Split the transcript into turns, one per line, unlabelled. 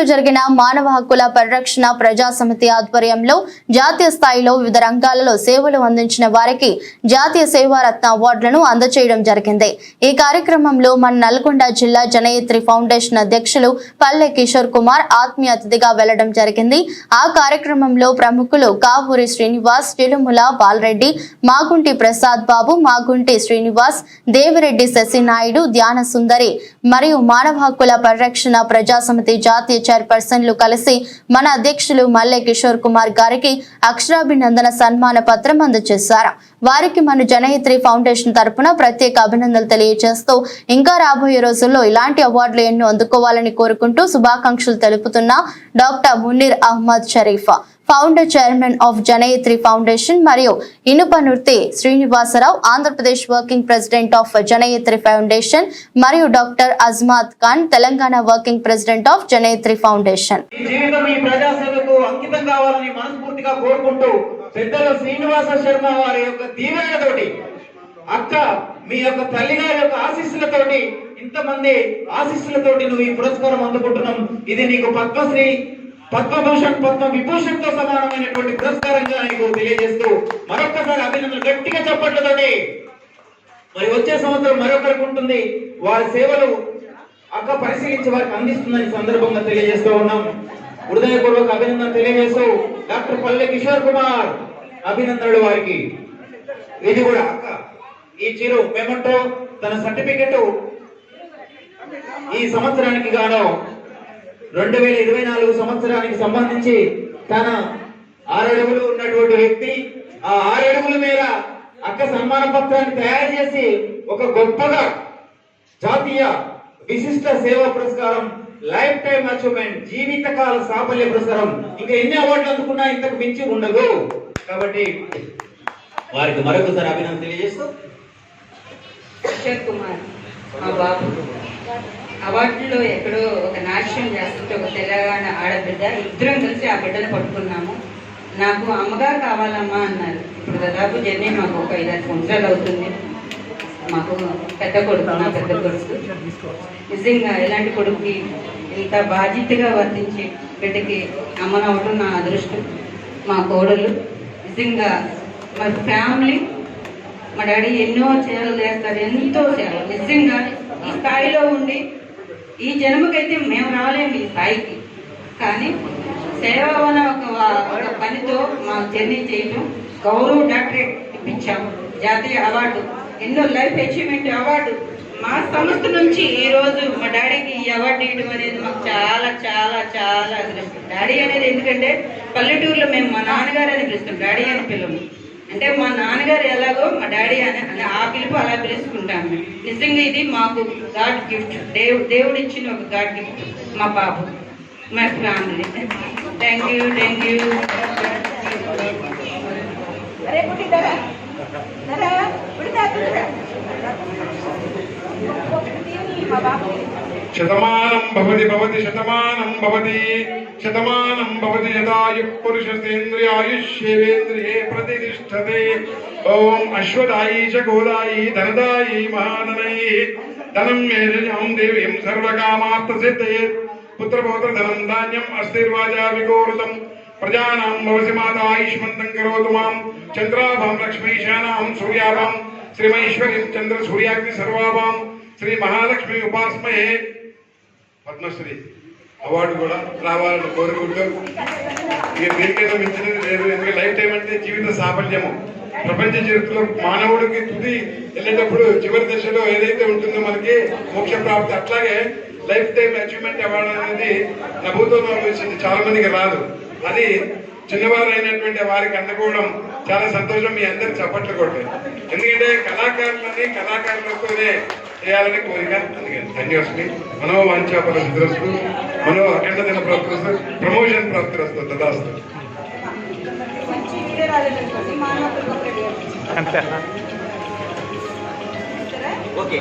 నెల్లూరులో జరిగిన మానవ హక్కుల పరిరక్షణ ప్రజా సమితి ఆధ్వర్యంలో జాతీయ స్థాయిలో వివిధ రంగాలలో సేవలు అందించిన వారికి జాతీయ సేవారత్న అవార్డులను అందజేయడం జరిగింది। ఈ కార్యక్రమంలో మన నల్గొండ జిల్లా జనయిత్రి ఫౌండేషన్ అధ్యక్షులు పల్లె కిషోర్ కుమార్ ఆత్మీయ అతిథిగా వెళ్లడం జరిగింది। ఆ కార్యక్రమంలో ప్రముఖులు కావూరి శ్రీనివాస్, తిరుమల బాలరెడ్డి, మాగుంటి ప్రసాద్ బాబు, మాగుంటి శ్రీనివాస్, దేవిరెడ్డి శశినాయుడు, ధ్యాన సుందరి మరియు మానవ హక్కుల పరిరక్షణ ప్రజా సమితి జాతీయ చైర్పర్సన్లు కలిసి మన అధ్యక్షులు మల్లె కిషోర్ కుమార్ గారికి అక్షరాభినందన సన్మాన పత్రం అందజేశారు। వారికి మన జనయిత్రి ఫౌండేషన్ తరపున ప్రత్యేక అభినందనలు తెలియజేస్తూ ఇంకా రాబోయే రోజుల్లో ఇలాంటి అవార్డులు ఎన్నో అందుకోవాలని కోరుకుంటూ శుభాకాంక్షలు తెలుపుతున్న doctor Munir Ahmed Sharif, founder chairman of Janayitri foundation, మరియు Inupanurthi Srinivasa Rao, Andhra Pradesh working president of Janayitri foundation, మరియు doctor Azmat Khan, Telangana working president of Janayitri foundation.
పెద్దలు శ్రీనివాస శర్మ వారి యొక్క దీవెనతోటి, అక్క మీ యొక్క తల్లి గారి యొక్క ఆశీస్సులతోటి, ఇంతమంది ఆశీస్సులతోటి నువ్వు ఈ పురస్కారం అందుకుంటున్నాం। ఇది నీకు పద్మశ్రీ, పద్మభూషణ్, పద్మ విభూషణ్ తో సమానమైనటువంటి పురస్కారంగా నీకు తెలియజేస్తూ మరొకసారి అభినందనలు గట్టిగా చప్పట్లతోటి। మరి వచ్చే సంవత్సరం మరొకరికి ఉంటుంది, వారి సేవలు అక్క పరిశీలించి వారికి అందిస్తుందని సందర్భంగా తెలియజేస్తూ ఉన్నాం। హృదయపూర్వక అభినందన తెలియజేస్తూ డాక్టర్ పల్లె కిషోర్ కుమార్ అభినందనలు వారికి। ఇది కూడా అక్క ఈ చిరు మెమంటో తన సర్టిఫికెట్ ఈ సంవత్సరానికి గాను 2024 సంవత్సరానికి సంబంధించి తన 6 అడుగులు ఉన్నటువంటి వ్యక్తి ఆ 6 అడుగుల మీద అక్క సన్మాన పత్రాన్ని తయారు చేసి ఒక గొప్పగా జాతీయ విశిష్ట సేవా పురస్కారం, లైఫ్ టైమ్ అచీవ్మెంట్, జీవితకాల సాఫల్య పురస్కారం, ఇంకా ఎన్ని అవార్డులు అందుకున్నా ఇంతకు మించి ఉండదు। కాబట్టి వారికి మరొకసారి అభినందన తెలియజేస్తూ
కిషోర్ కుమార్ మా బాబు అవార్డులో ఎక్కడో ఒక నాట్యం చేస్తుంటే ఒక తెలంగాణ ఆడబిడ్డ, ఇద్దరం కలిసి ఆ బిడ్డను పట్టుకున్నాము। నాకు అమ్మగా కావాలమ్మా అన్నారు। ఇప్పుడు దాదాపు జర్నీ మాకు ఒక 5-6 సంవత్సరాలు అవుతుంది। మాకు పెద్ద కొడుకు, నా పెద్ద కొడుకు నిజంగా ఇలాంటి కొడుకుకి ఇంత బాధ్యతగా వర్తించి బిడ్డకి అమ్మనవటం నా అదృష్టం। మా కోడలు నిజంగా మా ఫ్యామిలీ, మా డాడీ ఎన్నో సేవలు చేస్తారు, ఎంతో సేవలు। నిజంగా ఈ స్థాయిలో ఉండి ఈ జన్మకైతే మేము రాలేము ఈ స్థాయికి, కానీ సేవ అనే ఒక పనితో మా జర్నీ చేయటం, గౌరవ డాక్టరేట్ ఇప్పించాము, జాతీయ అవార్డు, ఎన్నో లైఫ్ అచీవ్మెంట్ అవార్డు మా సంస్థ నుంచి ఈ రోజు మా డాడీకి ఈ అవార్డు ఇవ్వడం అనేది మాకు చాలా చాలా చాలా అదృష్టం। డాడీ అనేది ఎందుకంటే పల్లెటూరులో మేము మా నాన్నగారు అని పిలుస్తాం, డాడీ అని పిలవము। అంటే మా నాన్నగారు ఎలాగో మా డాడీ అని ఆ పిలుపు అలా పిలుచుకుంటాము। నిజంగా ఇది మాకు గాడ్ గిఫ్ట్, దేవుడు ఇచ్చిన ఒక గాడ్ గిఫ్ట్ మా బాబు, మా family. Thank you, thank you.
Shatamanam Bhavati భవతి శతమానం భవతి శతమానం భవతి యదాయు పురుషేంద్రియాయుష్యేంద్రియే ప్రతిష్టతే। ఓం అశ్వదాయి చ గోదాయి ధనదాయి మహాననై ధనం మేజాం దేవీం సర్వకామార్థ సిద్ధయే పుత్రపౌత్ర ధనం ధాన్యం అస్థిర్వాజా విగోరుతం ప్రజానాం భవసి మాతా ఆయుష్మంతం కరోతు మాం చంద్రాభాం లక్ష్మీశానాం సూర్యాభాం శ్రీమహేశ్వరీం చంద్ర సూర్యాగ్ని సర్వాభాం శ్రీ మహాలక్ష్మి ఉపాస్మయే। పద్మశ్రీ అవార్డు కూడా రావాలని కోరుకుంటూ ఇక దీనికైనా మించినది లేదు। ఎందుకంటే లైఫ్ టైం అంటే జీవిత సాఫల్యము, ప్రపంచ చరిత్రలో మానవుడికి తుది వెళ్ళేటప్పుడు చివరి దశలో ఏదైతే ఉంటుందో మనకి మోక్ష ప్రాప్తి, అట్లాగే లైఫ్ టైం అచీవ్మెంట్ అవార్డు అనేది నభూతో వచ్చింది, చాలా మందికి రాదు। అది చిన్నవారు అయినటువంటి వారికి అందుకోవడం చాలా సంతోషం। మీ అందరికి చప్పట్లు కొట్టారు, ఎందుకంటే కళాకారులని కళాకారులతోనే చేయాలని కోరిక। అందుకని ధన్యవాదాలు। మనో వాంఛాపర సిద్ధిరస్తు, మనో అఖండ దిన ప్రాప్తిరస్తు, ప్రమోషన్ ప్రాప్తిరస్తు, తదాస్తు।
ఓకే।